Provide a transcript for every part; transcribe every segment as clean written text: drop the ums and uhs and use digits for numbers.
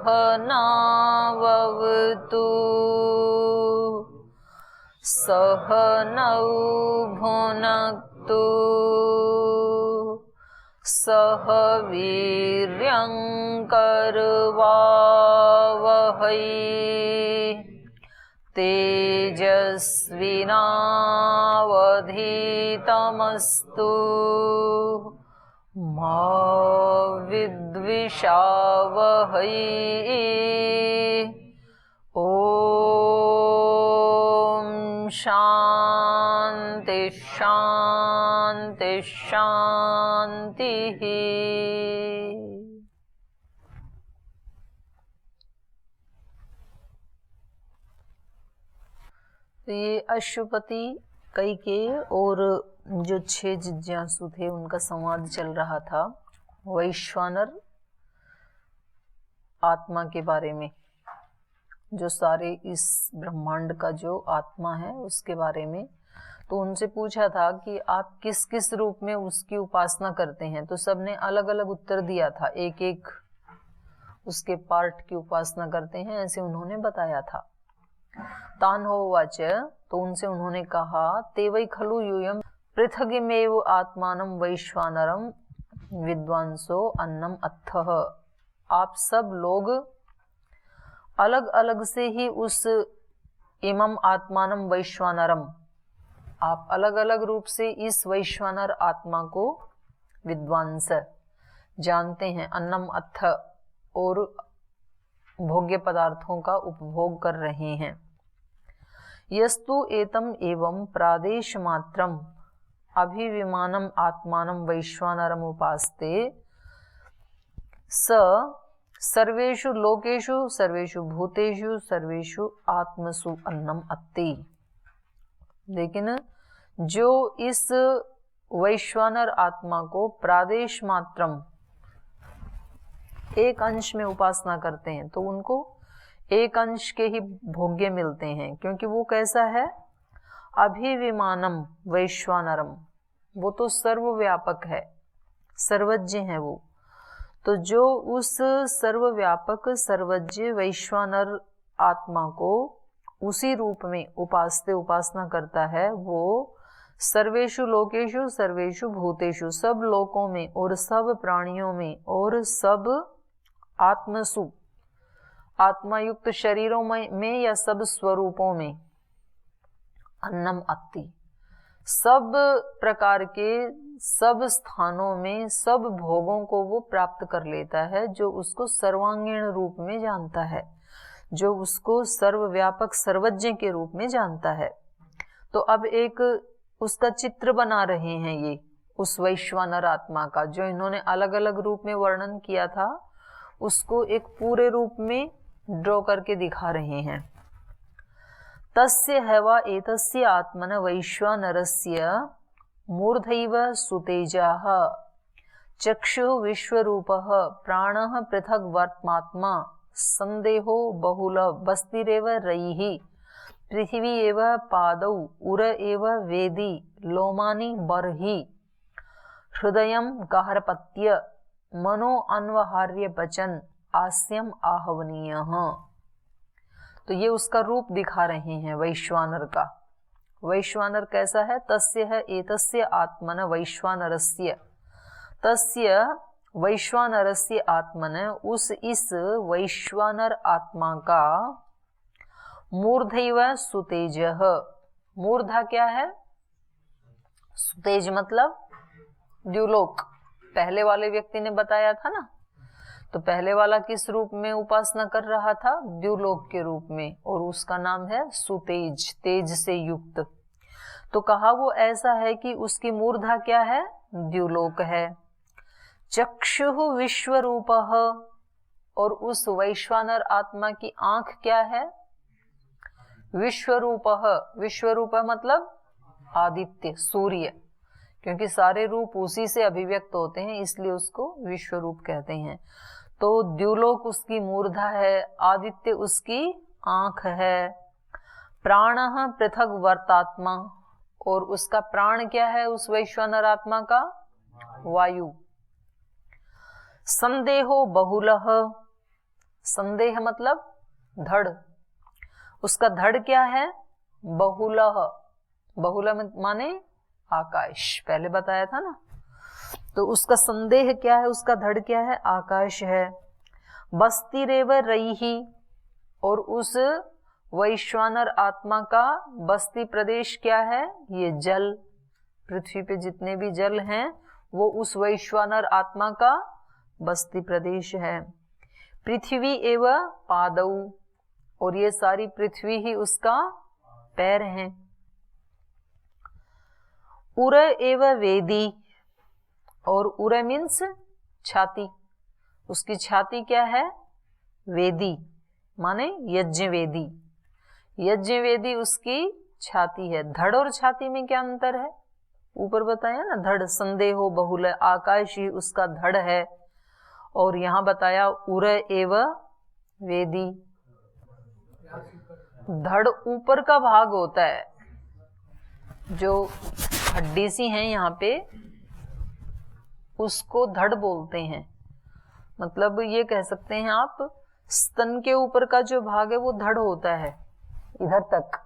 सहनावतु सहनौ भुनक्तु सह वीर्यं करवावहै तेजस्विनावधीतमस्तु मा विद्विषावहै। ओम शांति शांति शांति। तो ये अश्वपति कैकेयी और जो 6 जिज्ञासु थे उनका संवाद चल रहा था वैश्वानर आत्मा के बारे में, जो सारे इस ब्रह्मांड का जो आत्मा है उसके बारे में। तो उनसे पूछा था कि आप किस किस रूप में उसकी उपासना करते हैं, तो सबने अलग अलग उत्तर दिया था, एक एक उसके पार्ट की उपासना करते हैं ऐसे उन्होंने बताया था। तान होवाच, तो उनसे उन्होंने कहा ते वै खलु यूयम पृथगिमेव आत्मानं वैश्वानरं विद्वांसो अन्नम अत्थः। आप सब लोग अलग अलग से ही उस इमम आत्मानम वैश्वानरम, आप अलग अलग रूप से इस वैश्वानर आत्मा को विद्वांस जानते हैं, अन्नम अत्थ और भोग्य पदार्थों का उपभोग कर रहे हैं। यस्तु एतम एवं प्रादेश मात्रम अभिविमानम आत्मानम वैश्वानरम उपास्ते स सर्वेषु लोकेषु सर्वेषु भूतेषु सर्वेषु आत्मसु अन्नम अत्ति। लेकिन जो इस वैश्वानर आत्मा को प्रादेश मात्रम एक अंश में उपासना करते हैं तो उनको एक अंश के ही भोग्य मिलते हैं, क्योंकि वो कैसा है, अभिविमानम वैश्वानरम, वो तो सर्वव्यापक है, सर्वज्ञ है वो। तो जो उस सर्वव्यापक सर्वज्ञ वैश्वानर आत्मा को उसी रूप में उपासना करता है, वो सर्वेषु लोकेषु सर्वेषु भूतेषु, सब लोकों में और सब प्राणियों में और सब आत्मसु, आत्मायुक्त शरीरों में या सब स्वरूपों में, अन्नम अत्ति, सब प्रकार के सब स्थानों में सब भोगों को वो प्राप्त कर लेता है, जो उसको सर्वांगीण रूप में जानता है, जो उसको सर्वव्यापक सर्वज्ञ के रूप में जानता है। तो अब एक उसका चित्र बना रहे हैं ये उस वैश्वानर आत्मा का, जो इन्होंने अलग अलग रूप में वर्णन किया था उसको एक पूरे रूप में ड्रॉ करके दिखा रहे हैं। तस्य हैवा एतस्य आत्मन वैश्वानरस्य मूर्धैव सुतेजाः चक्षुः विश्वरूपः प्राणः पृथग् वर्त्मात्मा संदेहो बहुल बस्तिरेव रैः पृथिवी एव पादौ उर एव वेदी लोमानि बर्हि हृदयं गार्हपत्य मनो अन्वहार्य पचन आस्यम आहवनीयः। तो ये उसका रूप दिखा रहे हैं वैश्वानर का। वैश्वानर कैसा है, तस्य है एतस्य आत्मन वैश्वानरस्य, तस्य वैश्वानरस्य आत्मन, उस इस वैश्वानर आत्मा का मूर्धैव सुतेजः, मूर्धा क्या है, सुतेज मतलब द्युलोक, पहले वाले व्यक्ति ने बताया था ना। तो पहले वाला किस रूप में उपासना कर रहा था, द्युलोक के रूप में, और उसका नाम है सुतेज, तेज से युक्त। तो कहा वो ऐसा है कि उसकी मूर्धा क्या है, द्युलोक है। चक्षुः विश्वरूपः, और उस वैश्वानर आत्मा की आंख क्या है, विश्वरूपः, विश्वरूप मतलब आदित्य, सूर्य, क्योंकि सारे रूप उसी से अभिव्यक्त होते हैं इसलिए उसको विश्व रूप कहते हैं। तो द्युलोक उसकी मूर्धा है, आदित्य उसकी आंख है। प्राणः पृथग् वर्तात्मा, और उसका प्राण क्या है उस वैश्वानर आत्मा का, वायु। संदेहो बहुलः, संदेह मतलब धड़, उसका धड़ क्या है? बहुलह, बहुलह माने आकाश, पहले बताया था ना। तो उसका संदेह क्या है? उसका धड़ क्या है? आकाश है। बस्ती रेव रही, और उस वैश्वानर आत्मा का बस्ती प्रदेश क्या है? ये जल, पृथ्वी पे जितने भी जल हैं वो उस वैश्वानर आत्मा का बस्ती प्रदेश है। पृथ्वी एव पादौ, और ये सारी पृथ्वी ही उसका पैर हैं। उर एव वेदी, और उर मीन्स छाती, उसकी छाती क्या है? वेदी माने यज्ञ वेदी, यज्ञ वेदी उसकी छाती है। धड़ और छाती में क्या अंतर है? ऊपर बताया ना, धड़ संदेहो बहुल, आकाश ही उसका धड़ है। और यहां बताया उर एव वेदी, धड़ ऊपर का भाग होता है, जो हड्डी सी है यहाँ पे, उसको धड़ बोलते हैं। मतलब ये कह सकते हैं आप, स्तन के ऊपर का जो भाग है वो धड़ होता है, इधर तक,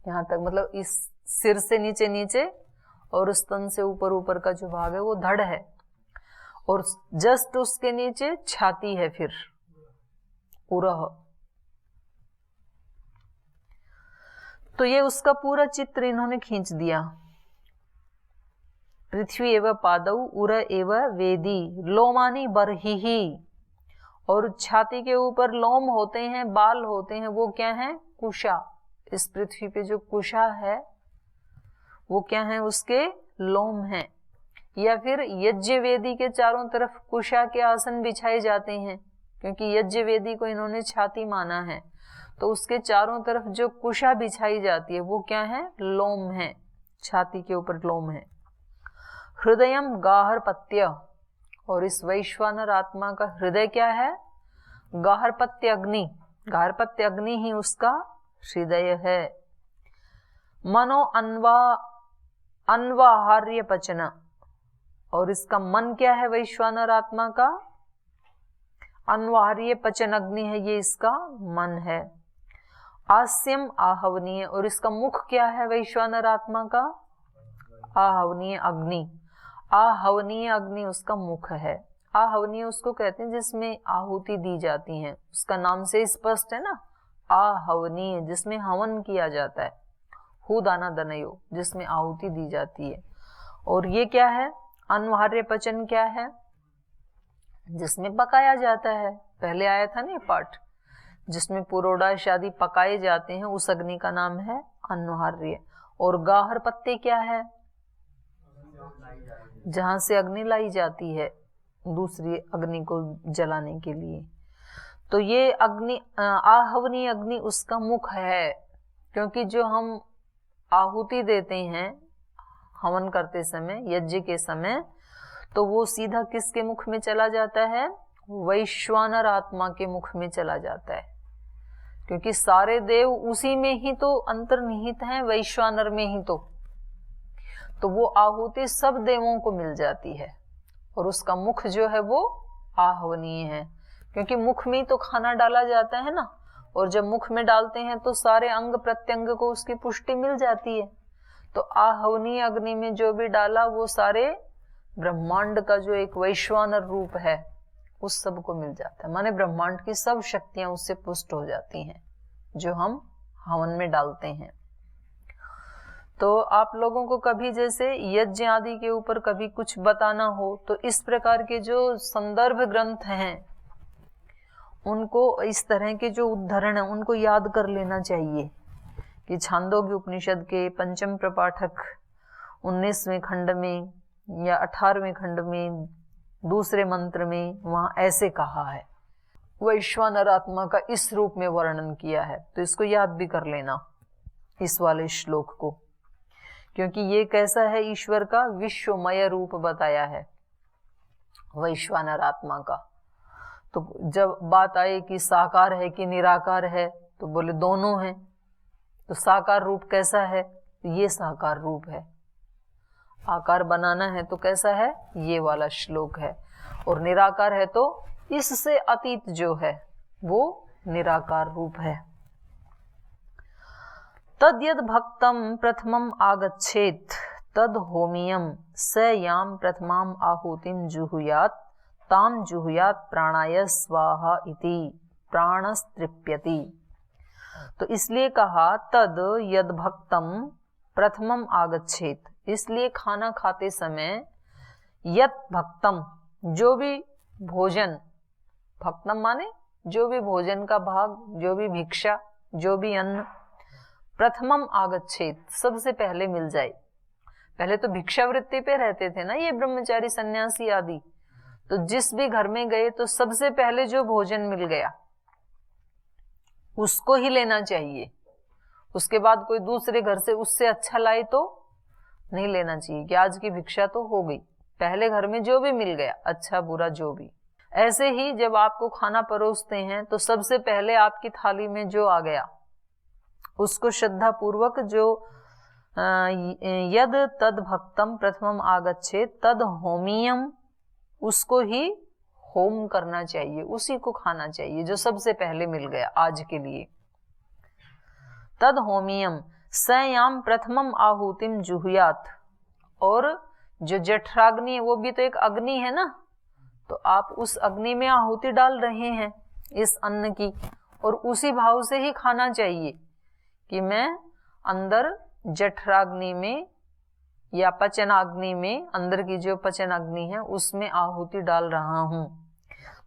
यहाँ तक, मतलब इस सिर से नीचे नीचे, और स्तन से ऊपर ऊपर का जो भाग है वो धड़ है, और जस्ट उसके नीचे छाती है फिर उरह। तो ये उसका पूरा चित्र इन्होंने खींच दिया। पृथ्वी एवं पादौ उर एव वेदी लोमानी बरही, और छाती के ऊपर लोम होते हैं, बाल होते हैं, वो क्या है? कुशा। इस पृथ्वी पे जो कुशा है वो क्या है? उसके लोम हैं। या फिर यज्ञ वेदी के चारों तरफ कुशा के आसन बिछाए जाते हैं, क्योंकि यज्ञ वेदी को इन्होंने छाती माना है, तो उसके चारों तरफ जो कुशा बिछाई जाती है वो क्या है? लोम है, छाती के ऊपर लोम है। हृदयम गाहरपत्य, और इस वैश्वानर आत्मा का हृदय क्या है? गाहरपत्य अग्नि, गाहरपत्य अग्नि ही उसका हृदय है। मनो अन्वाहार्य पचन, और इसका मन क्या है? वैश्वानर आत्मा का अन्वाहार्य पचन अग्नि है, ये इसका मन है। आस्यम आहवनीय, और इसका मुख क्या है? वैश्वानर आत्मा का आहवनीय अग्नि, आहवनीय अग्नि उसका मुख है। आहवनीय उसको कहते हैं जिसमें आहुति दी जाती है, उसका नाम से स्पष्ट है ना, आहवनीय, जिसमें हवन किया जाता है, हु दाना दनयो, जिसमें आहुति दी जाती है। और ये क्या है? अन्वाहार्य पचन क्या है? जिसमें पकाया जाता है, पहले आया था ना ये पाठ, जिसमें पुरोडाश आदि पकाए जाते हैं, उस अग्नि का नाम है अन्वाहार्य। और गाहर पत्ते क्या है? जहां से अग्नि लाई जाती है दूसरी अग्नि को जलाने के लिए। तो ये अग्नि, आहवनी अग्नि उसका मुख है, क्योंकि जो हम आहुति देते हैं हवन करते समय, यज्ञ के समय, तो वो सीधा किसके मुख में चला जाता है? वैश्वानर आत्मा के मुख में चला जाता है, क्योंकि सारे देव उसी में ही तो अंतर्निहित हैं, वैश्वानर में ही तो वो आहुति सब देवों को मिल जाती है। और उसका मुख जो है वो आहवनीय है, क्योंकि मुख में तो खाना डाला जाता है ना, और जब मुख में डालते हैं तो सारे अंग प्रत्यंग को उसकी पुष्टि मिल जाती है। तो आहवनीय अग्नि में जो भी डाला वो सारे ब्रह्मांड का जो एक वैश्वानर रूप है उस सब को मिल जाता है, माने ब्रह्मांड की सब शक्तियां उससे पुष्ट हो जाती हैं जो हम हवन में डालते हैं। तो आप लोगों को कभी जैसे यज्ञ आदि के ऊपर कभी कुछ बताना हो तो इस प्रकार के जो संदर्भ ग्रंथ हैं उनको, इस तरह के जो उद्धरण है उनको याद कर लेना चाहिए कि छांदोग्य उपनिषद के पंचम प्रपाठक 19वें खंड में या 18वें खंड में दूसरे मंत्र में वहां ऐसे कहा है, वैश्वानर आत्मा का इस रूप में वर्णन किया है। तो इसको याद भी कर लेना, इस वाले श्लोक को, क्योंकि ये कैसा है? ईश्वर का विश्वमय रूप बताया है वैश्वानर आत्मा का। तो जब बात आए कि साकार है कि निराकार है, तो बोले दोनों हैं। तो साकार रूप कैसा है? ये साकार रूप है। आकार बनाना है तो कैसा है? ये वाला श्लोक है। और निराकार है तो इससे अतीत जो है वो निराकार रूप है। तद यद भक्तम प्रथमम आगच्छेत तद होमियम स याम प्रथमाम आहुतिम जुहुयात ताम जुहुयात प्राणाय स्वाहा इति प्राणस्तृप्यति। तो इसलिए कहा तद यद भक्तम प्रथमम आगच्छेत, इसलिए खाना खाते समय यत भक्तम, जो भी भोजन, भक्तम माने जो भी भोजन का भाग, जो भी भिक्षा, जो भी अन्न, प्रथमम आगच्छेत, सबसे पहले मिल जाए। पहले तो भिक्षावृत्ति पे रहते थे ना ये ब्रह्मचारी सन्यासी आदि, तो जिस भी घर में गए तो सबसे पहले जो भोजन मिल गया उसको ही लेना चाहिए। उसके बाद कोई दूसरे घर से उससे अच्छा लाए तो नहीं लेना चाहिए कि आज की भिक्षा तो हो गई। पहले घर में जो भी मिल गया, अच्छा बुरा जो भी। ऐसे ही जब आपको खाना परोसते हैं तो सबसे पहले आपकी थाली में जो आ गया उसको श्रद्धा पूर्वक, जो यद तद भक्तम प्रथमम आगच्छेत तद होमियम, उसको ही होम करना चाहिए, उसी को खाना चाहिए जो सबसे पहले मिल गया आज के लिए। तद होमियम सयाम प्रथमम आहुतिम जुहुयात, और जो जठराग्नि है वो भी तो एक अग्नि है ना, तो आप उस अग्नि में आहुति डाल रहे हैं इस अन्न की, और उसी भाव से ही खाना चाहिए कि मैं अंदर जठराग्नि में या पचनाग्नि में, अंदर की जो पचन अग्नि है उसमें आहुति डाल रहा हूं।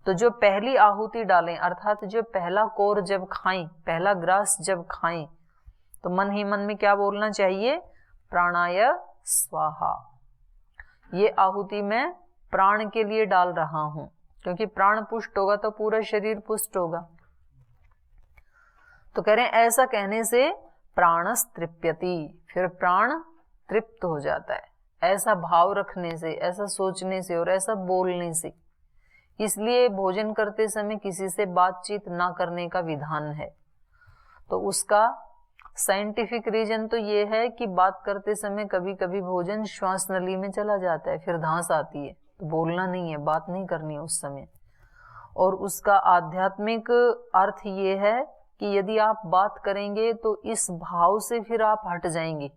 तो जो पहली आहुति डालें, अर्थात जो पहला कोर जब खाएं, पहला ग्रास जब खाएं, तो मन ही मन में क्या बोलना चाहिए? प्राणाय स्वाहा। ये आहुति मैं प्राण के लिए डाल रहा हूं, क्योंकि प्राण पुष्ट होगा तो पूरा शरीर पुष्ट होगा। तो कह रहे हैं ऐसा कहने से प्राणस्तृप्यति, फिर प्राण तृप्त हो जाता है, ऐसा भाव रखने से, ऐसा सोचने से और ऐसा बोलने से। इसलिए भोजन करते समय किसी से बातचीत ना करने का विधान है। तो उसका साइंटिफिक रीजन तो ये है कि बात करते समय कभी कभी भोजन श्वास नली में चला जाता है, फिर धांस आती है, तो बोलना नहीं है, बात नहीं करनी है उस समय। और उसका आध्यात्मिक अर्थ ये है कि यदि आप बात करेंगे तो इस भाव से फिर आप हट जाएंगे।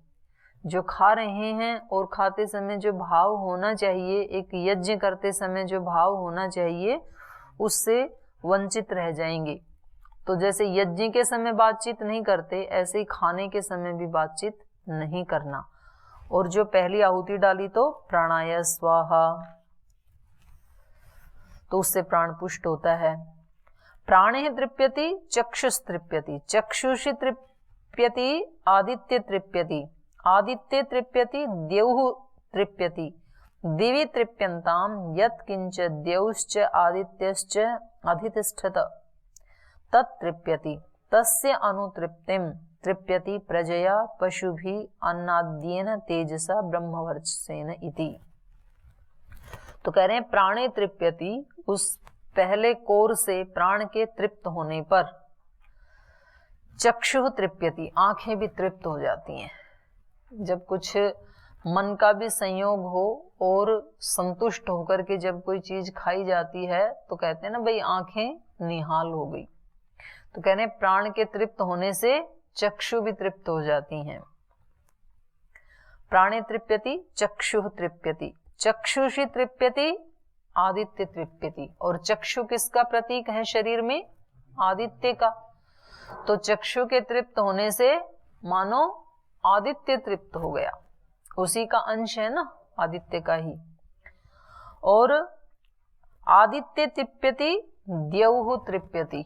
जो खा रहे हैं और खाते समय जो भाव होना चाहिए, एक यज्ञ करते समय जो भाव होना चाहिए, उससे वंचित रह जाएंगे। तो जैसे यज्ञ के समय बातचीत नहीं करते, ऐसे ही खाने के समय भी बातचीत नहीं करना। और जो पहली आहुति डाली तो प्राणाय स्वाहा, तो उससे प्राण पुष्ट होता है। प्राणे तृप्यति चक्षुष तृप्यति, चक्षुषि तृप्यति आदित्य तृप्यति, आदित्य तृप्यति द्यौः तृप्यति, दिवि तृप्यन्ताम यत् किंच द्यौश्च आदित्यश्च अधितिष्ठत तत्तृप्यति, तस्य अनुतृप्तिम तृप्यति प्रजया पशुभिः अन्नाद्येन तेजसा ब्रह्मवर्चसेन इति। तो कह रहे हैं प्राणे तृप्यति, उस पहले कोर से प्राण के तृप्त होने पर चक्षु तृप्यति, आंखें भी तृप्त हो जाती हैं। जब कुछ मन का भी संयोग हो और संतुष्ट होकर के जब कोई चीज खाई जाती है तो कहते हैं ना भाई आंखें निहाल हो गई। तो कह रहे हैं प्राण के तृप्त होने से चक्षु भी तृप्त हो जाती हैं। प्राणे तृप्यति चक्षु तृप्यति, चक्षुषि तृप्यति आदित्य तृप्यति। और चक्षु किसका प्रतीक है शरीर में? आदित्य का। तो चक्षु के तृप्त होने से मानो आदित्य तृप्त हो गया, उसी का अंश है ना आदित्य का ही। और आदित्य तृप्यति द्यौः तृप्यति,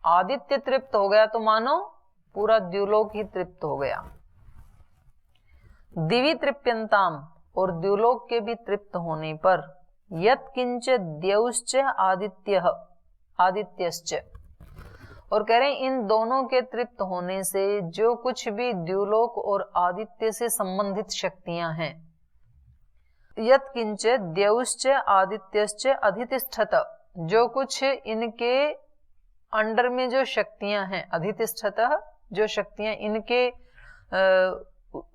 आदित्य तृप्त हो गया तो मानो पूरा द्युलोक ही तृप्त हो गया। दिवि तृप्यन्ताम, और द्युलोक के भी तृप्त होने पर यत् किंच द्यौश्च आदित्यः आदित्यश्च। और कह रहे हैं इन दोनों के तृप्त होने से जो कुछ भी द्युलोक और आदित्य से संबंधित शक्तियां हैं, यत् किंच द्यौश्च आदित्यश्च अधितिष्ठत, जो कुछ इनके अंडर में जो शक्तियां हैं, अधितिष्ठतः, जो शक्तियां इनके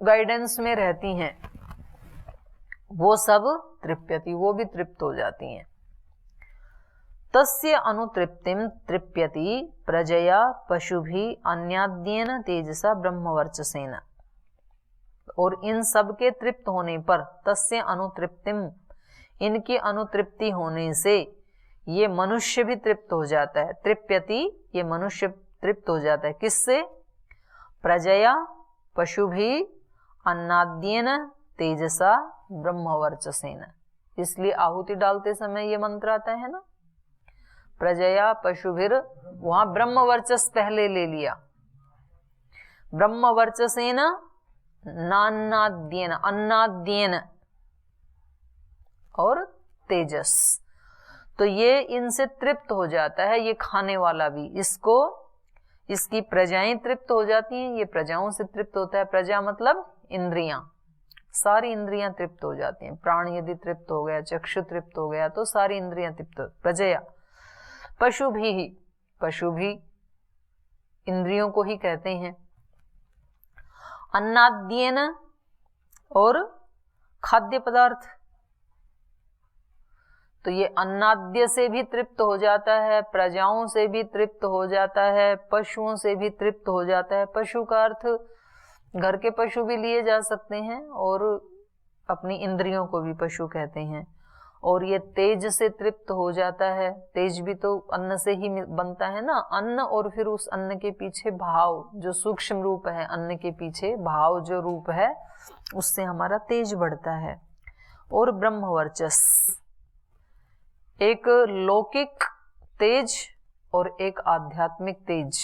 गाइडेंस में रहती हैं, वो सब तृप्यति, वो भी तृप्त हो जाती हैं। तस्य अनुतृप्तिम तृप्यति प्रजया पशुभिः अन्याद्येन तेजसा ब्रह्मवर्चसेन। और इन सब के तृप्त होने पर, तस्य अनुतृप्तिम, इनकी अनुतृप्ति होने से ये मनुष्य भी तृप्त हो जाता है। तृप्यति, ये मनुष्य तृप्त हो जाता है किससे? प्रजया पशुभिः अन्नाद्येन तेजसा ब्रह्मवर्चसेन। इसलिए आहुति डालते समय ये मंत्र आता है ना, प्रजया पशुभिर, वहां ब्रह्मवर्चस पहले ले लिया। ब्रह्मवर्चसेन नान्नाद्येन, अन्नाद्येन और तेजस, तो ये इनसे तृप्त हो जाता है, ये खाने वाला भी। इसको, इसकी प्रजाएं तृप्त हो जाती हैं, ये प्रजाओं से तृप्त होता है। प्रजा मतलब इंद्रियां, सारी इंद्रियां तृप्त हो जाती हैं। प्राण यदि तृप्त हो गया, चक्षु तृप्त हो गया, तो सारी इंद्रियां तृप्त हो। प्रजया पशु भी, पशु भी इंद्रियों को ही कहते हैं। अन्नाद्येन, और खाद्य पदार्थ, तो ये अन्नाद्य से भी तृप्त हो जाता है, प्रजाओं से भी तृप्त हो जाता है, पशुओं से भी तृप्त हो जाता है। पशु का अर्थ घर के पशु भी लिए जा सकते हैं, और अपनी इंद्रियों को भी पशु कहते हैं। और ये तेज से तृप्त हो जाता है। तेज भी तो अन्न से ही बनता है ना, अन्न, और फिर उस अन्न के पीछे भाव, जो सूक्ष्म रूप है, अन्न के पीछे भाव जो रूप है, उससे हमारा तेज बढ़ता है। और ब्रह्मवर्चस, एक लौकिक तेज और एक आध्यात्मिक तेज।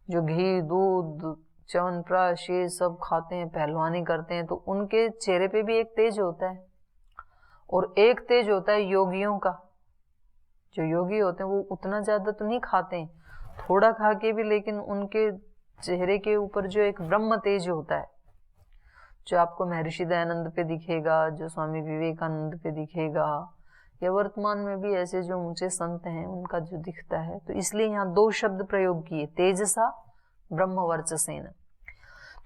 जो घी, दूध, च्यवनप्राश ये सब खाते हैं, पहलवानी करते हैं, तो उनके चेहरे पे भी एक तेज होता है। और एक तेज होता है योगियों का। जो योगी होते हैं वो उतना ज्यादा तो नहीं खाते हैं, थोड़ा खा के भी, लेकिन उनके चेहरे के ऊपर जो एक ब्रह्म तेज होता है, जो आपको महर्षि दयानंद पे दिखेगा, जो स्वामी विवेकानंद पे दिखेगा, या वर्तमान में भी ऐसे जो ऊंचे संत हैं उनका जो दिखता है। तो इसलिए यहाँ दो शब्द प्रयोग किए, तेजसा ब्रह्मवर्चसेन।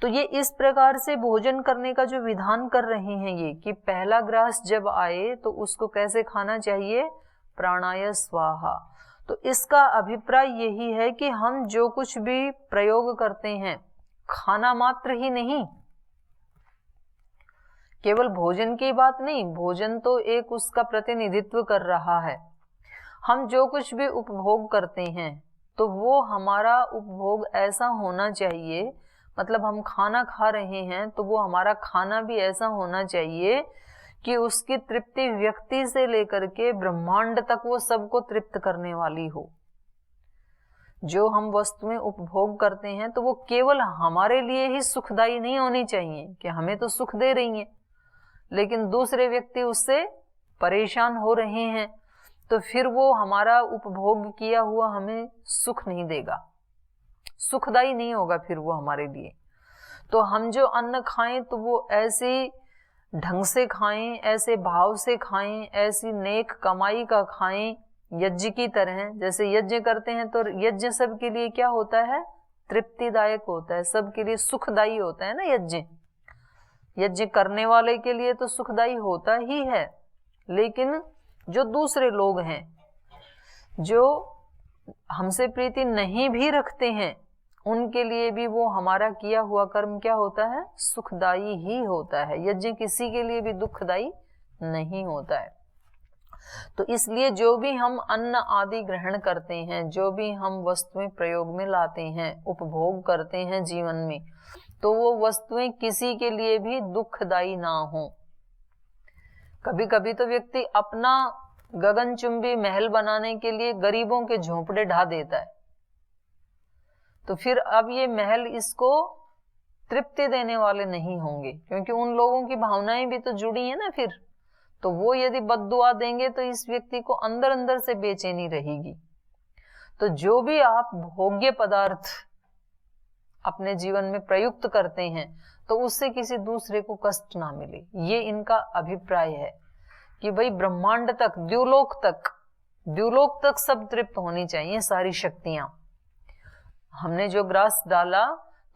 तो ये इस प्रकार से भोजन करने का जो विधान कर रहे हैं ये, कि पहला ग्रास जब आए तो उसको कैसे खाना चाहिए? प्राणाय स्वाहा। तो इसका अभिप्राय यही है कि हम जो कुछ भी प्रयोग करते हैं, खाना मात्र ही नहीं, केवल भोजन की बात नहीं, भोजन तो एक उसका प्रतिनिधित्व कर रहा है। हम जो कुछ भी उपभोग करते हैं तो वो हमारा उपभोग ऐसा होना चाहिए, मतलब हम खाना खा रहे हैं तो वो हमारा खाना भी ऐसा होना चाहिए कि उसकी तृप्ति व्यक्ति से लेकर के ब्रह्मांड तक वो सबको तृप्त करने वाली हो। जो हम वस्तुएं उपभोग करते हैं तो वो केवल हमारे लिए ही सुखदायी नहीं होनी चाहिए कि हमें तो सुख दे रही हैं, लेकिन दूसरे व्यक्ति उससे परेशान हो रहे हैं, तो फिर वो हमारा उपभोग किया हुआ हमें सुख नहीं देगा, सुखदायी नहीं होगा फिर वो हमारे लिए। तो हम जो अन्न खाएं तो वो ऐसे ढंग से खाएं, ऐसे भाव से खाएं, ऐसी नेक कमाई का खाएं, यज्ञ की तरह। जैसे यज्ञ करते हैं तो यज्ञ सबके लिए क्या होता है? तृप्तिदायक होता है, सबके लिए सुखदायी होता है ना यज्ञ। यज्ञ करने वाले के लिए तो सुखदायी होता ही है, लेकिन जो दूसरे लोग हैं, जो हमसे प्रीति नहीं भी रखते हैं, उनके लिए भी वो हमारा किया हुआ कर्म क्या होता है? सुखदायी ही होता है। यज्ञ किसी के लिए भी दुखदायी नहीं होता है। तो इसलिए जो भी हम अन्न आदि ग्रहण करते हैं, जो भी हम वस्तुएं प्रयोग में लाते हैं, उपभोग करते हैं जीवन में, तो वो वस्तुएं किसी के लिए भी दुखदायी ना हो। कभी कभी तो व्यक्ति अपना गगनचुंबी महल बनाने के लिए गरीबों के झोंपड़े ढा देता है, तो फिर अब ये महल इसको तृप्ति देने वाले नहीं होंगे, क्योंकि उन लोगों की भावनाएं भी तो जुड़ी है ना फिर। तो वो यदि बद्दुआ देंगे तो इस व्यक्ति को अंदर अंदर से बेचैनी रहेगी। तो जो भी आप भोग्य पदार्थ अपने जीवन में प्रयुक्त करते हैं, तो उससे किसी दूसरे को कष्ट ना मिले, ये इनका अभिप्राय है कि भाई ब्रह्मांड तक, द्युलोक तक सब तृप्त होनी चाहिए, सारी शक्तियां। हमने जो ग्रास डाला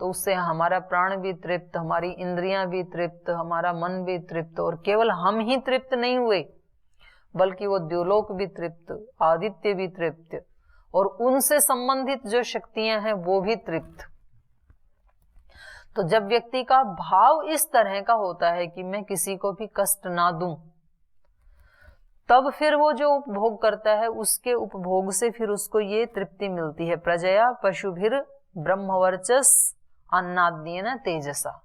तो उससे हमारा प्राण भी तृप्त, हमारी इंद्रियां भी तृप्त, हमारा मन भी तृप्त। और केवल हम ही तृप्त नहीं हुए, बल्कि वो द्युलोक भी तृप्त, आदित्य भी तृप्त, और उनसे संबंधित जो शक्तियां हैं वो भी तृप्त। तो जब व्यक्ति का भाव इस तरह का होता है कि मैं किसी को भी कष्ट ना दूं, तब फिर वो जो उपभोग करता है उसके उपभोग से फिर उसको ये तृप्ति मिलती है। प्रजया पशुभिर ब्रह्मवर्चस अन्नाद्येन तेजसा,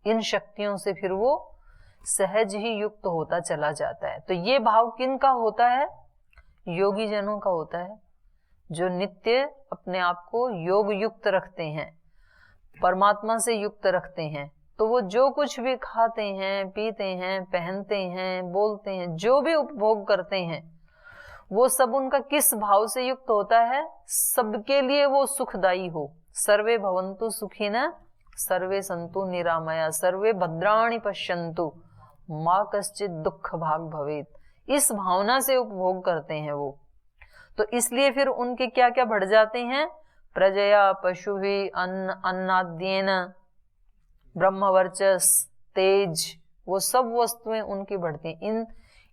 इन शक्तियों से फिर वो सहज ही युक्त होता चला जाता है। तो ये भाव किन का होता है? योगी जनों का होता है, जो नित्य अपने आप को योग युक्त रखते हैं, परमात्मा से युक्त रखते हैं। तो वो जो कुछ भी खाते हैं, पीते हैं, पहनते हैं, बोलते हैं, जो भी उपभोग करते हैं, वो सब उनका किस भाव से युक्त होता है? सबके लिए वो सुखदायी हो। सर्वे भवन्तु सुखिनः सर्वे सन्तु निरामया सर्वे भद्राणि पश्यन्तु मा कश्चित् दुःख भाग् भवेत्, इस भावना से उपभोग करते हैं वो। तो इसलिए फिर उनके क्या क्या बढ़ जाते हैं? प्रजया पशुभिः अन्नाद्येन ब्रह्मवर्चस तेज, वो सब वस्तुएं उनकी बढ़ती हैं।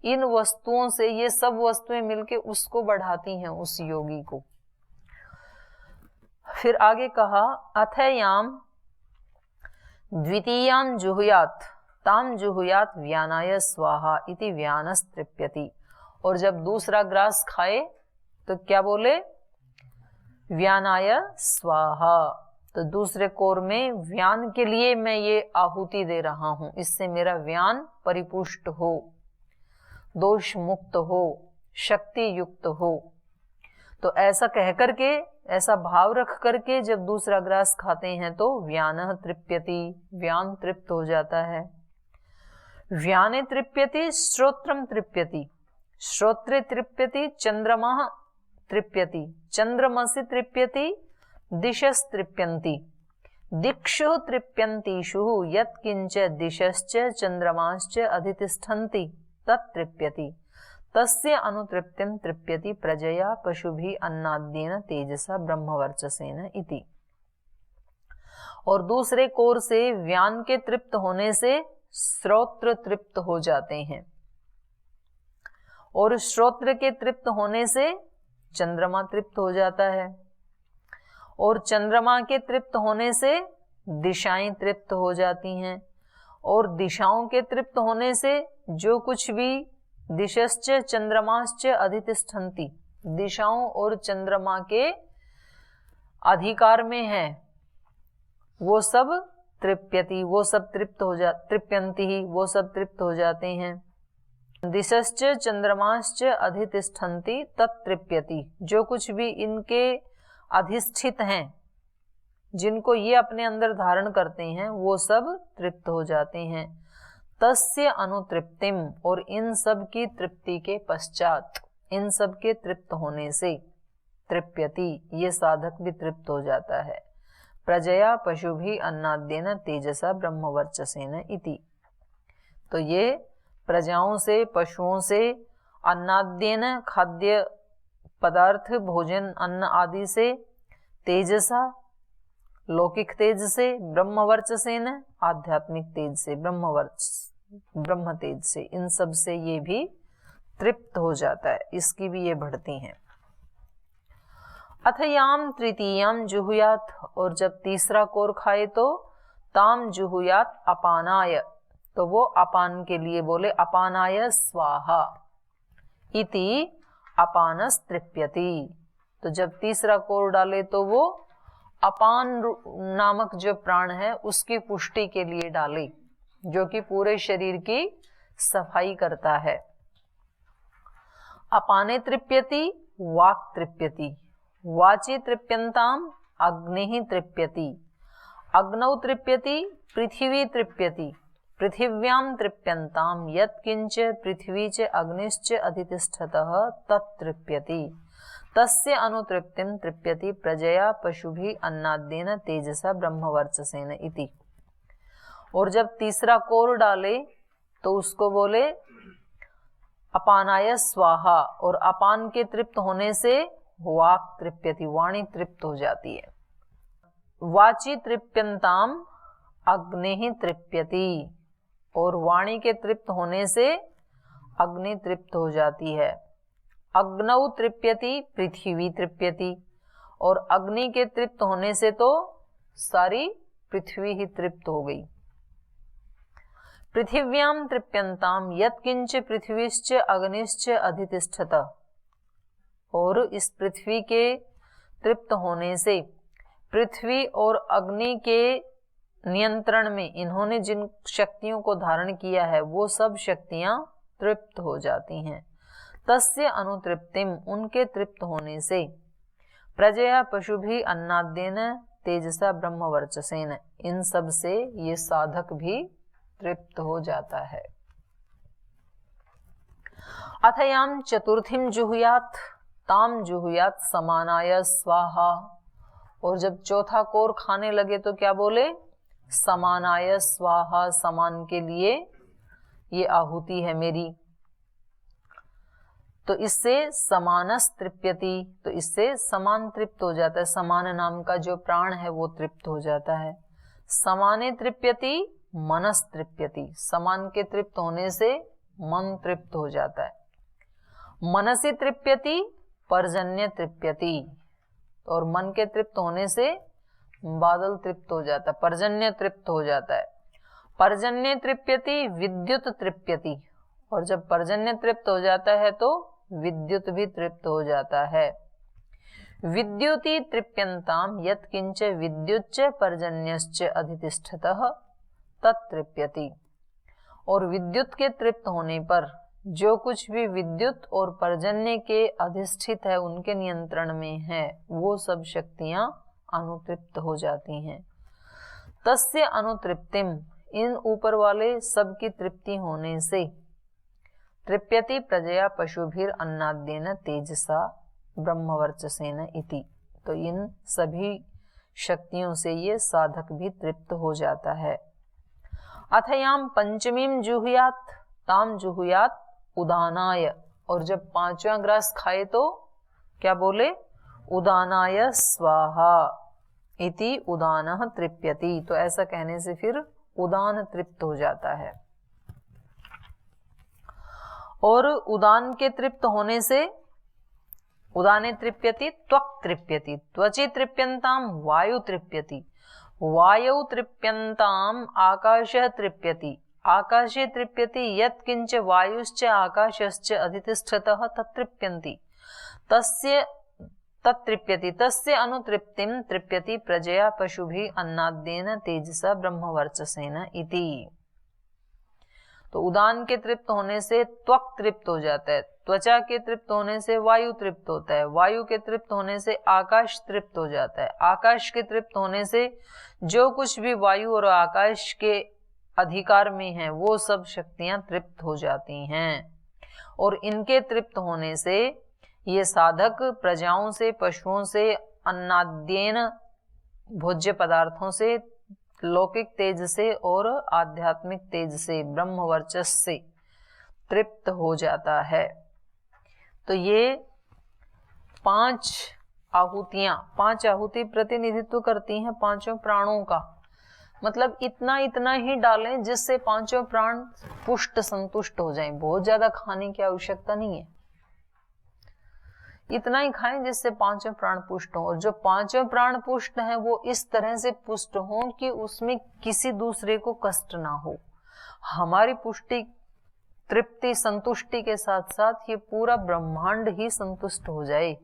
इन वस्तुओं से ये सब वस्तुएं मिलके उसको बढ़ाती हैं, उस योगी को। फिर आगे कहा अथयाम द्वितीयां जुहुयात ताम जुहुयात व्यानाय स्वाहा इति व्यानस्तृप्यति। और जब दूसरा ग्रास खाए तो क्या बोले? व्यानाय स्वाहा, तो दूसरे कोर में व्यान के लिए मैं ये आहुति दे रहा हूं, इससे मेरा व्यान परिपुष्ट हो, दोष मुक्त हो, शक्ति युक्त हो। तो ऐसा कह करके, ऐसा भाव रख करके जब दूसरा ग्रास खाते हैं तो व्यानः तृप्यति, व्यान तृप्त हो जाता है। व्याने तृप्यति श्रोत्रम तृप्यति, श्रोत्रे तृप्यति चंद्रमा तृप्यति, चंद्रमसि तृप्यति दिशस् तृप्यन्ति, दिक्षु तृप्यन्तीषु यत्किंच दिशश्च चंद्रमाश्च अधितिष्ठन्ति तत्तृप्यति, तस्य अनुतृप्तिं तृप्यति प्रजया पशुभिः अन्नाद्येन तेजसा ब्रह्मवर्चसेन इति। और दूसरे कोर से व्यान के तृप्त होने से श्रोत्र तृप्त हो जाते हैं, और श्रोत्र के तृप्त होने से चंद्रमा तृप्त हो जाता है, और चंद्रमा के तृप्त होने से दिशाएं तृप्त हो जाती हैं, और दिशाओं के तृप्त होने से जो कुछ भी दिशश्च चंद्रमाश्च अधितिष्ठन्ति, दिशाओं और चंद्रमा के अधिकार में है, वो सब तृप्यति, वो सब तृप्यन्ति ही, वो सब तृप्त हो जाते हैं। दिशश्च चंद्रमाश्च अधितिष्ठन्ति तत्तृप्यति, जो कुछ भी इनके अधिष्ठित हैं, जिनको ये अपने अंदर धारण करते हैं, वो सब तृप्त हो जाते हैं। तस्य अनुतृप्तिम, और इन सब की तृप्ति के पश्चात, इन सब के तृप्त होने से तृप्यति, ये साधक भी तृप्त हो जाता है। प्रजया पशुभिः अन्नाद्येन तेजसा ब्रह्मवर्चसेन इति। तो ये प्रजाओं से, पशुओं से, अन्नाद्येन खाद्य पदार्थ, भोजन, अन्न आदि से, तेजसा लौकिक तेज से, ब्रह्मवर्चसेन आध्यात्मिक तेज से, ब्रह्म तेज से, इन सब से ये भी तृप्त हो जाता है, इसकी भी ये बढ़ती हैं। अथयाम तृतीयाम जुहुयात, और जब तीसरा कोर खाए तो ताम जुहुयात अपानाय, तो वो अपान के लिए बोले अपानाय स्वाहा इति अपानस तृप्यति। तो जब तीसरा कोर डाले तो वो अपान नामक जो प्राण है उसकी पुष्टि के लिए डाले, जो कि पूरे शरीर की सफाई करता है। अपाने तृप्यति वाक् तृप्यति, वाचि तृप्यन्ताम अग्निः तृप्यति, अग्नौ तृप्यति पृथिवी तृप्यति, पृथिव्यां तृप्यन्ताम यत्किंच पृथ्वी च अग्निश्च अधितिष्ठतः तत्तृप्यति, तस्य अनुतृप्तिं तृप्यति प्रजया पशुभिः अन्नाद्येन तेजसा ब्रह्मवर्चसेन इति। और जब तीसरा कोर डाले तो उसको बोले अपानाय स्वाहा, और अपान के तृप्त होने से वाक् तृप्यति, वाणी तृप्त हो जाती है। वाचि तृप्यन्ताम अग्निः तृप्यति, और वाणी के तृप्त होने से अग्नि तृप्त हो जाती है। अग्नौ तृप्यति पृथ्वी तृप्यति, और अग्नि के तृप्त होने से तो सारी पृथ्वी ही तृप्त हो गई। पृथिव्याम तृप्यंताम यत्किंच पृथ्वीश्च अग्निश्च अधितिष्ठत, और इस पृथ्वी के तृप्त होने से पृथ्वी और अग्नि के नियंत्रण में इन्होंने जिन शक्तियों को धारण किया है वो सब शक्तियां तृप्त हो जाती हैं। तस्य अनुतृप्तिम, उनके तृप्त होने से, प्रजया पशुभि अन्नाद्येन तेजसा ब्रह्मवर्चसेन, इन सब से ये साधक भी तृप्त हो जाता है। अथयाम चतुर्थीम जुहुयात ताम जुहुयात समानाय स्वाहा, और जब चौथा कोर खाने लगे तो क्या बोले? समानाय स्वाहा, समान के लिए ये आहुति है मेरी। तो इससे समानस तृप्यति, तो इससे समान तृप्त हो जाता है। समान नाम का जो प्राण है वो तृप्त हो जाता है। समाने तृप्यति मनस तृप्यति, समान के तृप्त होने से मन तृप्त हो जाता है। मनसी तृप्यति पर्जन्य तृप्यति, और मन के तृप्त होने से बादल तृप्त हो जाता है, पर्जन्य तृप्त हो जाता है। पर्जन्य तृप्यति विद्युत तृप्यति, और जब पर्जन्य तृप्त हो जाता है तो विद्युत भी तृप्त हो जाता है। विद्युति तृप्यंताम यत्किंच विद्युच्च पर्जन्यश्च अधितिष्ठतः तत्तृप्यति, और विद्युत के तृप्त होने पर जो कुछ भी विद्युत और पर्जन्य के अधिष्ठित है, उनके नियंत्रण में है, वो सब शक्तियां अनुतृप्त हो जाती हैं। तस्य अनुतृप्तिम, इन ऊपर वाले सब की तृप्ति होने से, तृप्यति प्रजया पशुभिर अन्नाद्येन तेजसा ब्रह्मवर्चसेन इति, तो इन सभी शक्तियों से ये साधक भी तृप्त हो जाता है। अथयाम पंचमीम जुहुयात ताम जुहुयात उदानाय, और जब पांचवा ग्रास खाए तो क्या बोले? उदानाय स्वाहा इति उदानः तृप्यति, तो ऐसा कहने से फिर उदान तृप्त हो जाता है। और उदान के तृप्त होने से, उदाने तृप्यति त्वक् तृप्यति, त्वचि तृप्यंताम वायु तृप्यति, वायु तृप्यंताम आकाशः तृप्यति, आकाशे तृप्यति यत्किंच वायुश्च आकाशश्च अधितिष्ठतः तत्तृप्यन्ति, तस्य तत्तृप्यति, तस्य अनुतृप्तिम तृप्यति प्रजया पशुभिः अन्नाद्येन तेजसा ब्रह्मवर्चसेन इति। तो उदान के तृप्त होने से त्वक तृप्त हो जाता है, त्वचा के तृप्त होने से वायु तृप्त होता है, वायु के तृप्त होने से आकाश तृप्त हो जाता है, आकाश के तृप्त होने से जो कुछ भी वायु और आकाश के अधिकार में है वो सब शक्तियां तृप्त हो जाती हैं। और इनके तृप्त होने से ये साधक प्रजाओं से, पशुओं से, अन्नाद्येन भोज्य पदार्थों से, लौकिक तेज से और आध्यात्मिक तेज से, ब्रह्म वर्चस से तृप्त हो जाता है। तो ये पांच आहुति प्रतिनिधित्व करती हैं पांचों प्राणों का। मतलब इतना इतना ही डालें जिससे पांचों प्राण पुष्ट संतुष्ट हो जाएं, बहुत ज्यादा खाने की आवश्यकता नहीं है, इतना ही खाएं जिससे पांचों प्राण पुष्ट हों। और जो पांचों प्राण पुष्ट हैं वो इस तरह से पुष्ट हों कि उसमें किसी दूसरे को कष्ट ना हो। हमारी पुष्टि, तृप्ति, संतुष्टि के साथ साथ ये पूरा ब्रह्मांड ही संतुष्ट हो जाए,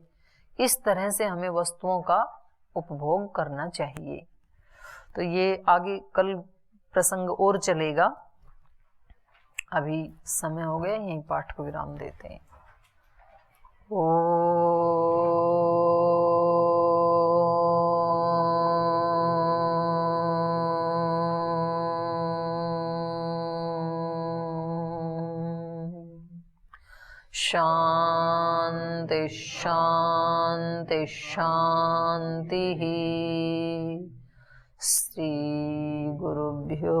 इस तरह से हमें वस्तुओं का उपभोग करना चाहिए। तो ये आगे कल प्रसंग और चलेगा, अभी समय हो गया, यहीं पाठ को विराम देते हैं। शांति शांति शांति। श्री गुरुभ्यो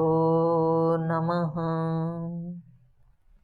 नमः।